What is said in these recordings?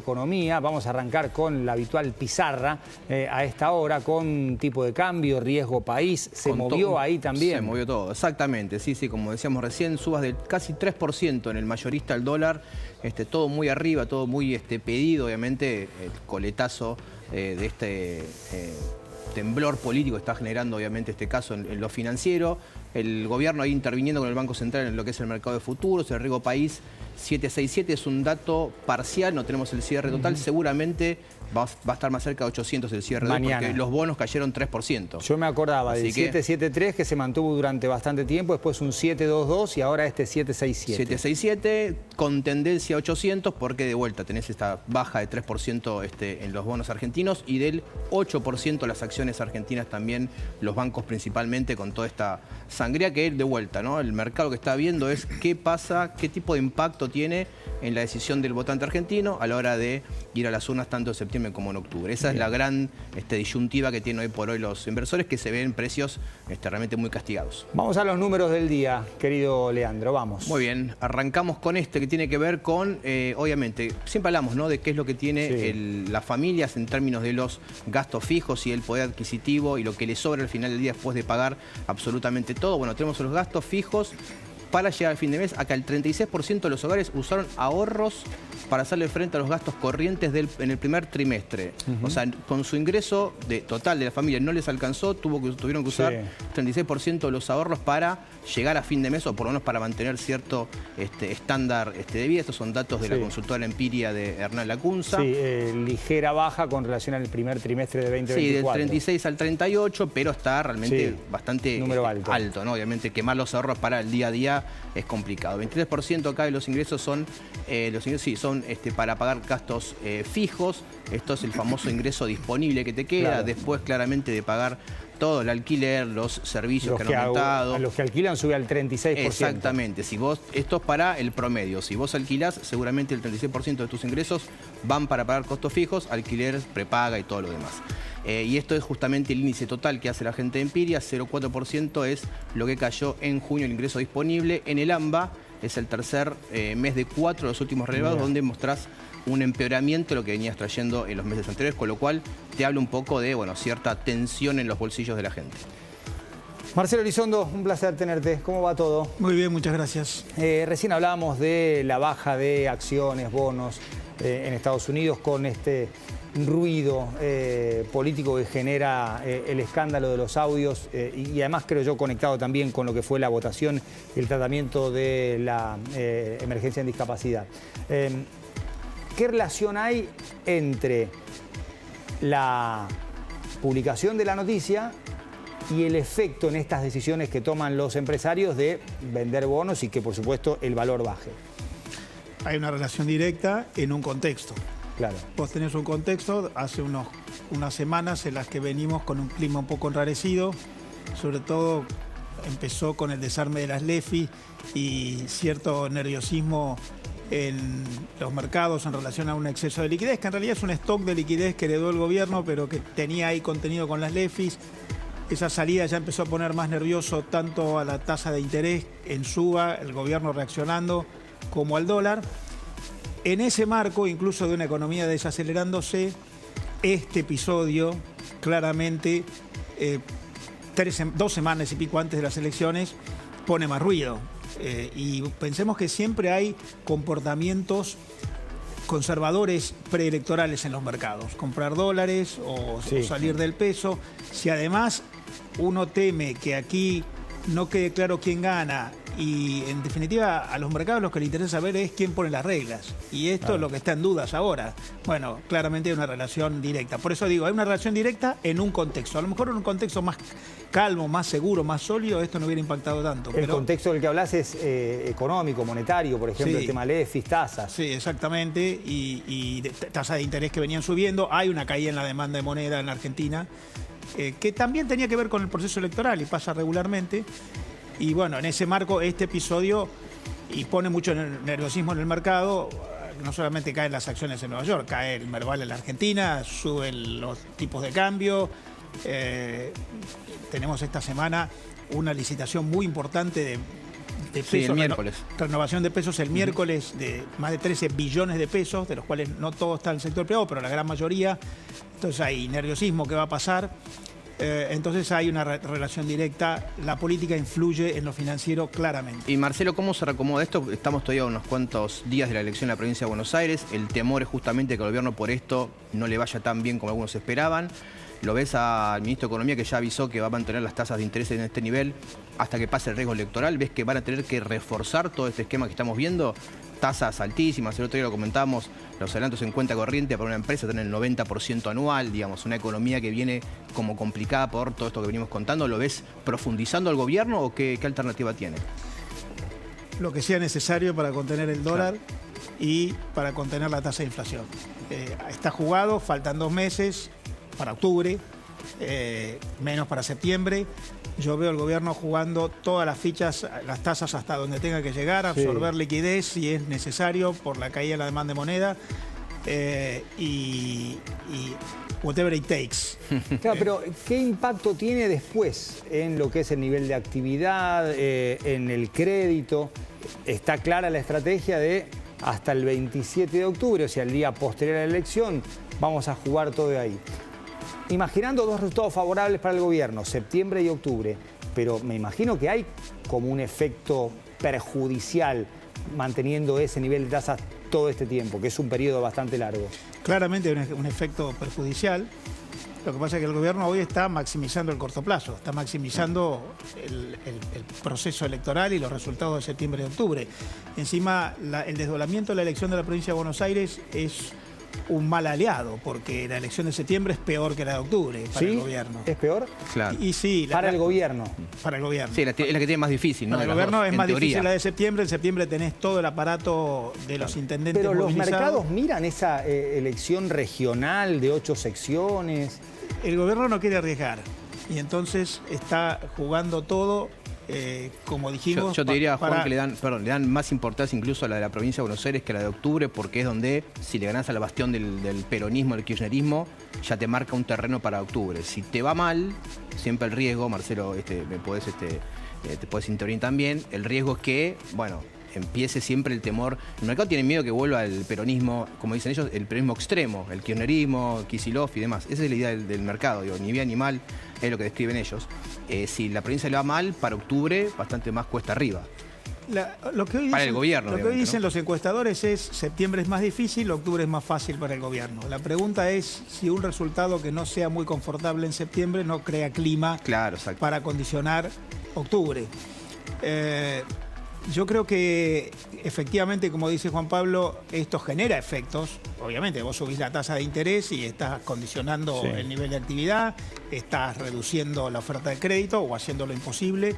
economía. Vamos a arrancar con la habitual pizarra a esta hora, con tipo de cambio, riesgo país. Se movió ahí también. Se movió todo, exactamente. Sí, como decíamos recién, subas de casi 3% en el mayorista al dólar. Todo muy arriba, todo muy pedido, obviamente, el coletazo de este temblor político está generando, obviamente, este caso en lo financiero. El gobierno ahí interviniendo con el Banco Central en lo que es el mercado de futuros, el riesgo país 767 es un dato parcial, no tenemos el cierre total, seguramente va a estar más cerca de 800 el cierre mañana, porque los bonos cayeron 3%. Yo me acordaba del 773 que se mantuvo durante bastante tiempo, después un 722 y ahora este 767. 767 con tendencia a 800 porque de vuelta tenés esta baja de 3% en los bonos argentinos y del 8% las acciones argentinas también, los bancos principalmente, con toda esta sangría que de vuelta, ¿no? El mercado que está viendo es qué pasa, qué tipo de impacto tiene en la decisión del votante argentino a la hora de ir a las urnas tanto en septiembre como en octubre. Esa es la gran disyuntiva que tienen hoy por hoy los inversores, que se ven precios realmente muy castigados. Vamos a los números del día, querido Leandro, vamos. Muy bien, arrancamos con que tiene que ver con, obviamente, siempre hablamos, ¿no?, de qué es lo que tiene las familias en términos de los gastos fijos y el poder adquisitivo y lo que les sobra al final del día después de pagar absolutamente todo. Bueno, tenemos los gastos fijos. Para llegar al fin de mes, acá el 36% de los hogares usaron ahorros para hacerle frente a los gastos corrientes en el primer trimestre. O sea, con su ingreso total de la familia no les alcanzó, tuvieron que usar 36% de los ahorros para llegar a fin de mes, o por lo menos para mantener cierto estándar de vida. Estos son datos de la consultora Empiria de Hernán Lacunza. Sí, ligera baja con relación al primer trimestre de 2024. Sí, del 36 al 38, pero está realmente bastante alto, ¿no? Obviamente quemar los ahorros para el día a día es complicado. 23% acá de los ingresos son para pagar gastos fijos. Esto es el famoso ingreso disponible que te queda, después claramente de pagar todo el alquiler, los servicios que han aumentado. A los que alquilan sube al 36%. Exactamente. Esto es para el promedio. Si vos alquilás, seguramente el 36% de tus ingresos van para pagar costos fijos, alquiler, prepaga y todo lo demás. Y esto es justamente el índice total que hace la gente de Empiria, 0,4% es lo que cayó en junio el ingreso disponible. En el AMBA es el tercer mes de 4 de los últimos relevados, donde mostrás un empeoramiento de lo que venías trayendo en los meses anteriores, con lo cual te habla un poco de cierta tensión en los bolsillos de la gente. Marcelo Elizondo, un placer tenerte. ¿Cómo va todo? Muy bien, muchas gracias. Recién hablábamos de la baja de acciones, bonos en Estados Unidos con este ruido político que genera el escándalo de los audios y además creo yo conectado también con lo que fue la votación y el tratamiento de la emergencia en discapacidad. ¿Qué relación hay entre la publicación de la noticia y el efecto en estas decisiones que toman los empresarios de vender bonos y que por supuesto el valor baje? Hay una relación directa en un contexto. Claro. Vos tenés un contexto hace unas semanas en las que venimos con un clima un poco enrarecido, sobre todo empezó con el desarme de las LEFI y cierto nerviosismo en los mercados en relación a un exceso de liquidez, que en realidad es un stock de liquidez que heredó el gobierno, pero que tenía ahí contenido con las LEFIs. Esa salida ya empezó a poner más nervioso tanto a la tasa de interés en suba, el gobierno reaccionando, como al dólar. En ese marco, incluso de una economía desacelerándose, este episodio claramente, 2 semanas y pico antes de las elecciones, pone más ruido. Y pensemos que siempre hay comportamientos conservadores preelectorales en los mercados. Comprar dólares o salir del peso. Si además uno teme que aquí no quede claro quién gana y en definitiva a los mercados lo que les interesa saber es quién pone las reglas. Y esto es lo que está en dudas ahora. Bueno, claramente hay una relación directa. Por eso digo, hay una relación directa en un contexto. A lo mejor en un contexto más calmo, más seguro, más sólido, esto no hubiera impactado tanto. El contexto del que hablas es económico, monetario, por ejemplo, el tema LEFIs, tasas. Sí, exactamente. Y tasas de interés que venían subiendo. Hay una caída en la demanda de moneda en la Argentina, que también tenía que ver con el proceso electoral y pasa regularmente. Y bueno, en ese marco, este episodio y pone mucho nerviosismo en el mercado. No solamente caen las acciones en Nueva York, cae el Merval en la Argentina, suben los tipos de cambio. Tenemos esta semana una licitación muy importante de pesos. Sí, el miércoles. Renovación de pesos el miércoles de más de 13 billones de pesos, de los cuales no todo está en el sector privado, pero la gran mayoría. Entonces hay nerviosismo, ¿qué va a pasar? Entonces hay una relación directa. La política influye en lo financiero claramente. Y Marcelo, ¿cómo se reacomoda esto? Estamos todavía a unos cuantos días de la elección en la provincia de Buenos Aires. El temor es justamente que el gobierno por esto no le vaya tan bien como algunos esperaban. Lo ves al ministro de Economía, que ya avisó que va a mantener las tasas de interés en este nivel hasta que pase el riesgo electoral. ¿Ves que van a tener que reforzar todo este esquema que estamos viendo? Tasas altísimas, el otro día lo comentábamos, los adelantos en cuenta corriente para una empresa tienen el 90% anual, digamos, una economía que viene como complicada por todo esto que venimos contando. ¿Lo ves profundizando el gobierno o qué alternativa tiene? Lo que sea necesario para contener el dólar, claro, y para contener la tasa de inflación. Está jugado, faltan 2 meses para octubre, menos para septiembre. Yo veo al gobierno jugando todas las fichas, las tasas hasta donde tenga que llegar, absorber liquidez si es necesario por la caída de la demanda de moneda y whatever it takes. Claro, pero ¿qué impacto tiene después en lo que es el nivel de actividad, en el crédito? Está clara la estrategia de hasta el 27 de octubre, o sea, el día posterior a la elección, vamos a jugar todo de ahí. Imaginando 2 resultados favorables para el gobierno, septiembre y octubre, pero me imagino que hay como un efecto perjudicial manteniendo ese nivel de tasas todo este tiempo, que es un periodo bastante largo. Claramente hay un efecto perjudicial. Lo que pasa es que el gobierno hoy está maximizando el corto plazo, está maximizando el proceso electoral y los resultados de septiembre y octubre. Encima, el desdoblamiento de la elección de la provincia de Buenos Aires es un mal aliado, porque la elección de septiembre es peor que la de octubre para el gobierno. ¿Es peor? Claro. Y sí, para el gobierno. Para el gobierno. Sí, es la que tiene más difícil, ¿no? Para el gobierno es más difícil la de septiembre. En septiembre tenés todo el aparato de los intendentes Pero los movilizados. mercados miran esa elección regional de 8 secciones. El gobierno no quiere arriesgar y entonces está jugando todo. Como dijimos... Yo te diría, Juan, que le dan más importancia incluso a la de la provincia de Buenos Aires que a la de octubre, porque es donde, si le ganás a la bastión del peronismo, del kirchnerismo, ya te marca un terreno para octubre. Si te va mal, siempre el riesgo, Marcelo, te puedes intervenir también, el riesgo es que, bueno, empiece siempre el temor. El mercado tiene miedo que vuelva el peronismo, como dicen ellos, el peronismo extremo, el kirchnerismo, Kicillof y demás. Esa es la idea del mercado, digo, ni bien ni mal, es lo que describen ellos. Si la provincia le va mal, para octubre bastante más cuesta arriba. Lo que hoy para dicen, el gobierno. Lo que hoy dicen, ¿no?, los encuestadores es septiembre es más difícil, octubre es más fácil para el gobierno. La pregunta es si un resultado que no sea muy confortable en septiembre no crea clima para condicionar octubre. Yo creo que efectivamente, como dice Juan Pablo, esto genera efectos. Obviamente, vos subís la tasa de interés y estás condicionando el nivel de actividad, estás reduciendo la oferta de crédito o haciéndolo imposible.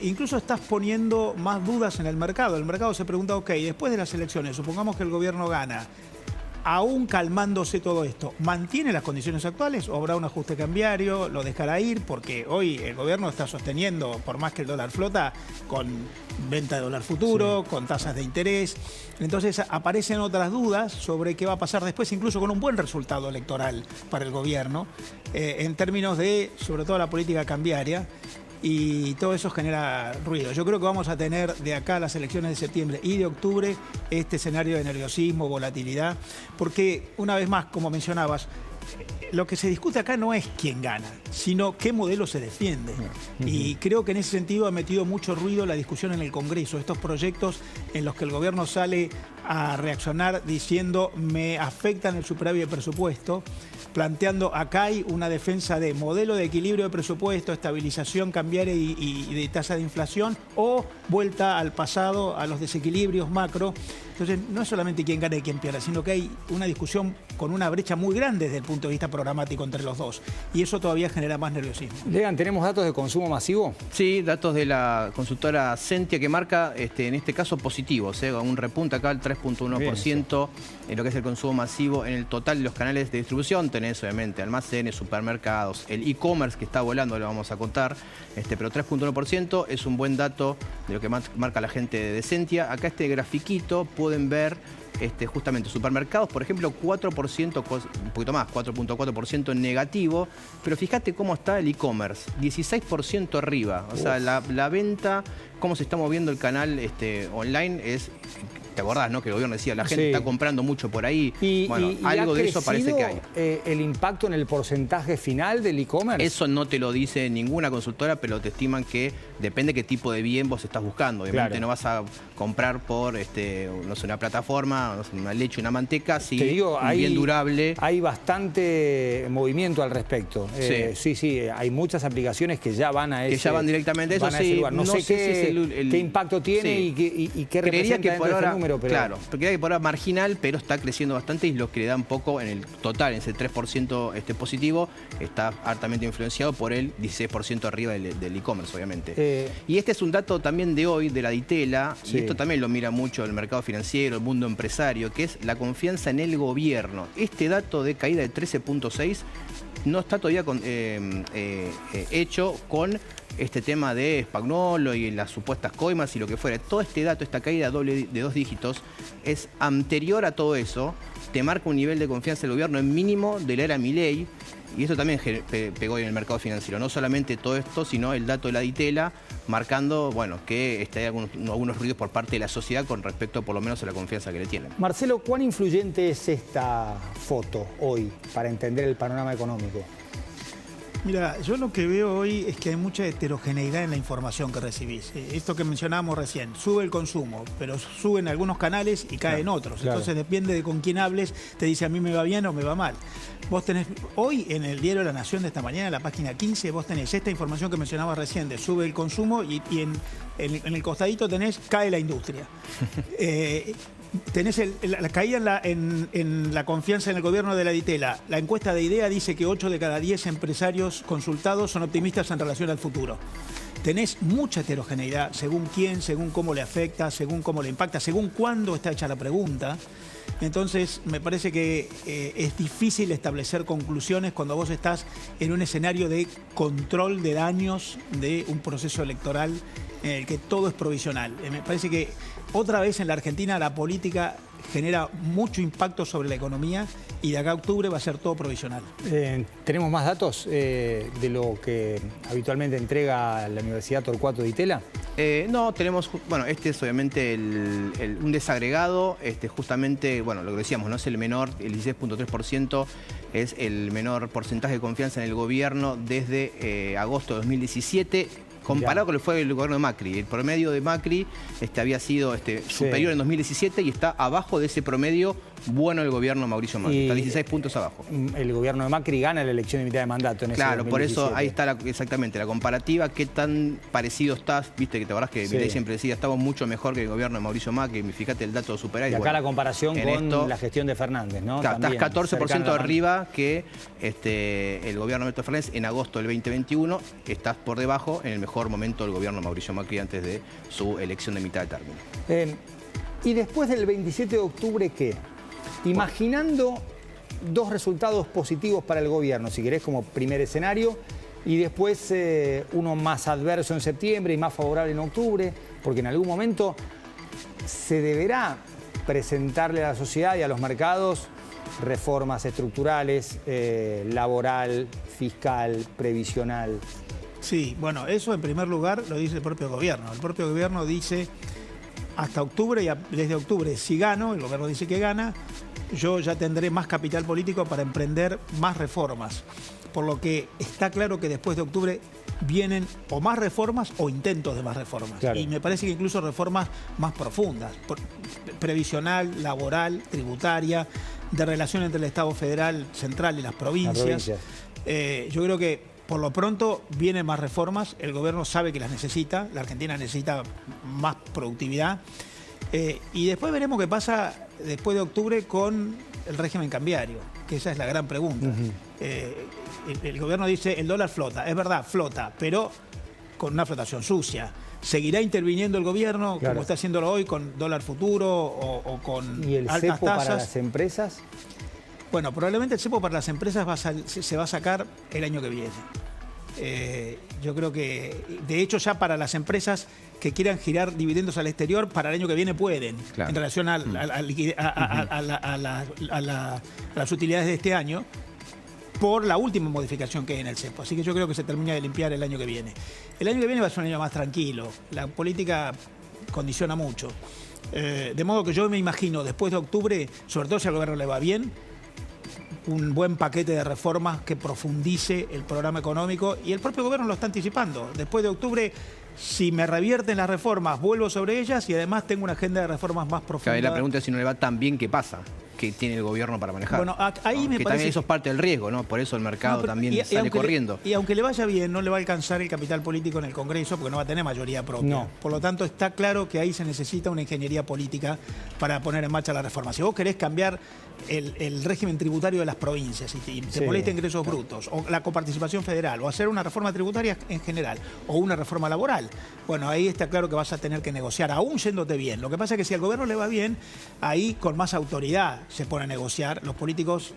Incluso estás poniendo más dudas en el mercado. El mercado se pregunta, ok, después de las elecciones, supongamos que el gobierno gana, aún calmándose todo esto, ¿mantiene las condiciones actuales o habrá un ajuste cambiario? ¿Lo dejará ir? Porque hoy el gobierno está sosteniendo, por más que el dólar flota, con venta de dólar futuro, con tasas de interés. Entonces aparecen otras dudas sobre qué va a pasar después, incluso con un buen resultado electoral para el gobierno, en términos de, sobre todo, la política cambiaria. Y todo eso genera ruido. Yo creo que vamos a tener de acá a las elecciones de septiembre y de octubre este escenario de nerviosismo, volatilidad, porque una vez más, como mencionabas, lo que se discute acá no es quién gana, sino qué modelo se defiende. Y creo que en ese sentido ha metido mucho ruido la discusión en el Congreso, estos proyectos en los que el gobierno sale a reaccionar diciendo me afectan el superávit de presupuesto, planteando acá hay una defensa de modelo de equilibrio de presupuesto, estabilización cambiaria y de tasa de inflación, o vuelta al pasado, a los desequilibrios macro. Entonces, no es solamente quién gana y quién pierde, sino que hay una discusión con una brecha muy grande desde el punto de vista programático entre los dos. Y eso todavía genera más nerviosismo. Legan, ¿tenemos datos de consumo masivo? Sí, datos de la consultora Sentia que marca, en este caso, positivos. Un repunte acá al 3.1% en lo que es el consumo masivo en el total de los canales de distribución. Tenés, obviamente, almacenes, supermercados, el e-commerce que está volando, lo vamos a contar. Pero 3.1% es un buen dato de lo que marca la gente de Sentia. Acá este grafiquito pueden ver justamente supermercados, por ejemplo, 4%, un poquito más, 4.4% negativo, pero fíjate cómo está el e-commerce, 16% arriba. O sea, la venta, cómo se está moviendo el canal online es... ¿Te acordás, no? Que el gobierno decía, la gente está comprando mucho por ahí. Bueno, algo de eso parece que hay. ¿El impacto en el porcentaje final del e-commerce? Eso no te lo dice ninguna consultora, pero te estiman que depende qué tipo de bien vos estás buscando. Obviamente no vas a comprar por no sé, una plataforma, no sé, una leche, una manteca, sí, un bien durable. Hay bastante movimiento al respecto. Sí, hay muchas aplicaciones que ya van a ese, que ya van directamente a eso, sí. No sé qué impacto tiene y qué representa dentro de ese número. Pero... Claro, porque hay que poner marginal, pero está creciendo bastante y lo que le da un poco en el total, en ese 3% positivo, está altamente influenciado por el 16% arriba del e-commerce, obviamente. Y este es un dato también de hoy, de la Ditela, y esto también lo mira mucho el mercado financiero, el mundo empresario, que es la confianza en el gobierno. Este dato de caída de 13.6 no está todavía hecho con este tema de Spagnuolo y las supuestas coimas y lo que fuera. Todo este dato, esta caída doble de 2 dígitos, es anterior a todo eso, te marca un nivel de confianza del gobierno en mínimo de la era Milei, y eso también pegó en el mercado financiero. No solamente todo esto, sino el dato de la Ditela, marcando, bueno, que hay algunos ruidos por parte de la sociedad con respecto, por lo menos, a la confianza que le tienen. Marcelo, ¿cuán influyente es esta foto hoy para entender el panorama económico? Mira, yo lo que veo hoy es que hay mucha heterogeneidad en la información que recibís. Esto que mencionábamos recién, sube el consumo, pero sube en algunos canales y cae en otros. Entonces depende de con quién hables, te dice a mí me va bien o me va mal. Vos tenés, hoy en el diario La Nación de esta mañana, en la página 15, vos tenés esta información que mencionabas recién, de sube el consumo y en el costadito tenés cae la industria. Tenés la caída en la confianza en el gobierno de la Ditela. La encuesta de IDEA dice que 8 de cada 10 empresarios consultados son optimistas en relación al futuro. Tenés mucha heterogeneidad, según quién, según cómo le afecta, según cómo le impacta, según cuándo está hecha la pregunta. Entonces, me parece que es difícil establecer conclusiones cuando vos estás en un escenario de control de daños de un proceso electoral en el que todo es provisional. Me parece que otra vez en la Argentina la política genera mucho impacto sobre la economía y de acá a octubre va a ser todo provisional. ¿Tenemos más datos de lo que habitualmente entrega la Universidad Torcuato Di Itela? No, tenemos, bueno, este es obviamente un desagregado, justamente, bueno, lo que decíamos, ¿no? Es el menor, el 16.3% es el menor porcentaje de confianza en el gobierno desde agosto de 2017. Comparado con lo que fue el gobierno de Macri. El promedio de Macri había sido superior en 2017 y está abajo de ese promedio bueno el gobierno de Mauricio Macri. Está 16 puntos abajo. El gobierno de Macri gana la elección de mitad de mandato en ese 2017. Por eso ahí está exactamente la comparativa. Qué tan parecido estás. Viste que te acordás que Milei siempre decía estamos mucho mejor que el gobierno de Mauricio Macri. Fíjate el dato de superávit. Y acá la comparación con la gestión de Fernández, ¿no? Claro, estás 14% arriba que el gobierno de Alberto Fernández en agosto del 2021. Estás por debajo en el mejor momento del gobierno de Mauricio Macri antes de su elección de mitad de término. ¿Y después del 27 de octubre qué? Imaginando dos resultados positivos para el gobierno, si querés, como primer escenario, y después uno más adverso en septiembre y más favorable en octubre, porque en algún momento se deberá presentarle a la sociedad y a los mercados reformas estructurales, laboral, fiscal, previsional. Sí, bueno, eso en primer lugar lo dice el propio gobierno. El propio gobierno dice hasta octubre y desde octubre, si gano, el gobierno dice que gana, yo ya tendré más capital político para emprender más reformas. Por lo que está claro que después de octubre vienen o más reformas o intentos de más reformas. Claro. Y me parece que incluso reformas más profundas, previsional, laboral, tributaria, de relación entre el Estado federal, central y las provincias. Yo creo que por lo pronto vienen más reformas, el gobierno sabe que las necesita, la Argentina necesita más productividad. Y después veremos qué pasa después de octubre con el régimen cambiario, que esa es la gran pregunta. El gobierno dice el dólar flota, es verdad, flota, pero con una flotación sucia. ¿Seguirá interviniendo el gobierno, como está haciéndolo hoy, con dólar futuro o con ¿Y el altas cepo tasas? Para las empresas? Bueno, probablemente el cepo para las empresas se va a sacar el año que viene. Yo creo que, de hecho, ya para las empresas que quieran girar dividendos al exterior, para el año que viene pueden, claro, en relación a las utilidades de este año, por la última modificación que hay en el cepo. Así que yo creo que se termina de limpiar el año que viene. El año que viene va a ser un año más tranquilo. La política condiciona mucho. De modo que yo me imagino, después de octubre, sobre todo si al gobierno le va bien, un buen paquete de reformas que profundice el programa económico, y el propio gobierno lo está anticipando. Después de octubre, si me revierten las reformas, vuelvo sobre ellas y además tengo una agenda de reformas más profunda. Claro, la pregunta es si no le va tan bien, ¿qué pasa? Que tiene el gobierno para manejar. Bueno, ahí me parece también eso es parte del riesgo, ¿no? Por eso el mercado también sale corriendo. Y aunque le vaya bien, no le va a alcanzar el capital político en el Congreso porque no va a tener mayoría propia. No. Por lo tanto, está claro que ahí se necesita una ingeniería política para poner en marcha la reforma. Si vos querés cambiar el régimen tributario de las provincias y te molesta ingresos brutos, o la coparticipación federal, o hacer una reforma tributaria en general, o una reforma laboral, bueno, ahí está claro que vas a tener que negociar, aún yéndote bien. Lo que pasa es que si al gobierno le va bien, ahí con más autoridad se pone a negociar. Los políticos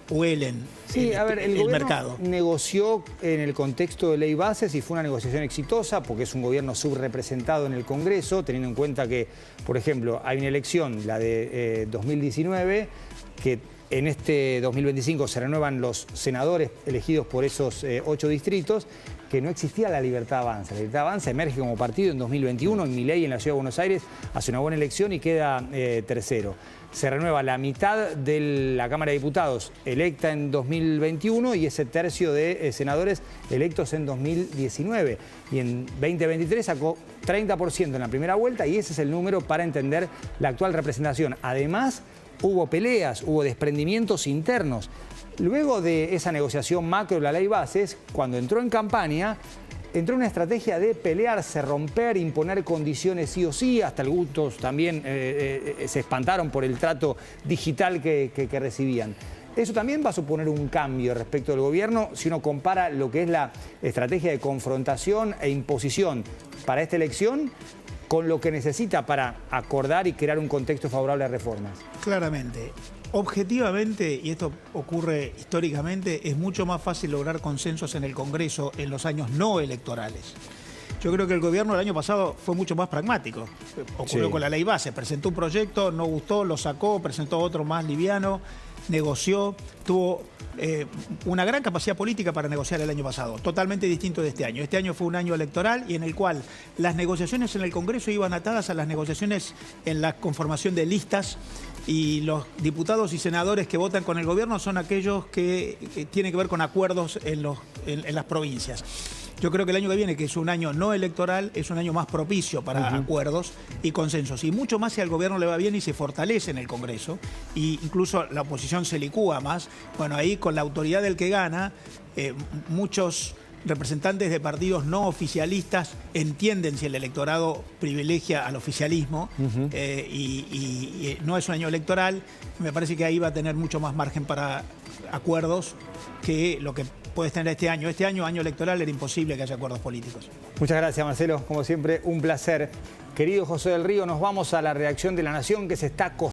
huelen el mercado. Negoció en el contexto de ley bases y fue una negociación exitosa porque es un gobierno subrepresentado en el Congreso, teniendo en cuenta que, por ejemplo, hay una elección, la de 2019, que en este 2025 se renuevan los senadores elegidos por esos 8 distritos, que no existía la Libertad Avanza. La Libertad Avanza emerge como partido en 2021, en Milei en la Ciudad de Buenos Aires hace una buena elección y queda tercero. Se renueva la mitad de la Cámara de Diputados electa en 2021 y ese tercio de senadores electos en 2019. Y en 2023 sacó 30% en la primera vuelta y ese es el número para entender la actual representación. Además, hubo peleas, hubo desprendimientos internos. Luego de esa negociación macro de la ley bases, cuando entró en campaña, entró una estrategia de pelearse, romper, imponer condiciones sí o sí. Hasta algunos también se espantaron por el trato digital que recibían. Eso también va a suponer un cambio respecto del gobierno si uno compara lo que es la estrategia de confrontación e imposición para esta elección con lo que necesita para acordar y crear un contexto favorable a reformas. Claramente. Objetivamente, y esto ocurre históricamente, es mucho más fácil lograr consensos en el Congreso en los años no electorales. Yo creo que el gobierno del año pasado fue mucho más pragmático. Ocurrió con la ley base. Presentó un proyecto, no gustó, lo sacó, presentó otro más liviano, negoció, tuvo una gran capacidad política para negociar el año pasado, totalmente distinto de este año. Este año fue un año electoral y en el cual las negociaciones en el Congreso iban atadas a las negociaciones en la conformación de listas, y los diputados y senadores que votan con el gobierno son aquellos que tienen que ver con acuerdos en las provincias. Yo creo que el año que viene, que es un año no electoral, es un año más propicio para acuerdos y consensos. Y mucho más si al gobierno le va bien y se fortalece en el Congreso, e incluso la oposición se licúa más. Bueno, ahí con la autoridad del que gana, muchos representantes de partidos no oficialistas entienden si el electorado privilegia al oficialismo y no es un año electoral. Me parece que ahí va a tener mucho más margen para acuerdos que lo que puedes tener este año. Este año, año electoral, era imposible que haya acuerdos políticos. Muchas gracias, Marcelo. Como siempre, un placer. Querido José del Río, nos vamos a la reacción de La Nación que se está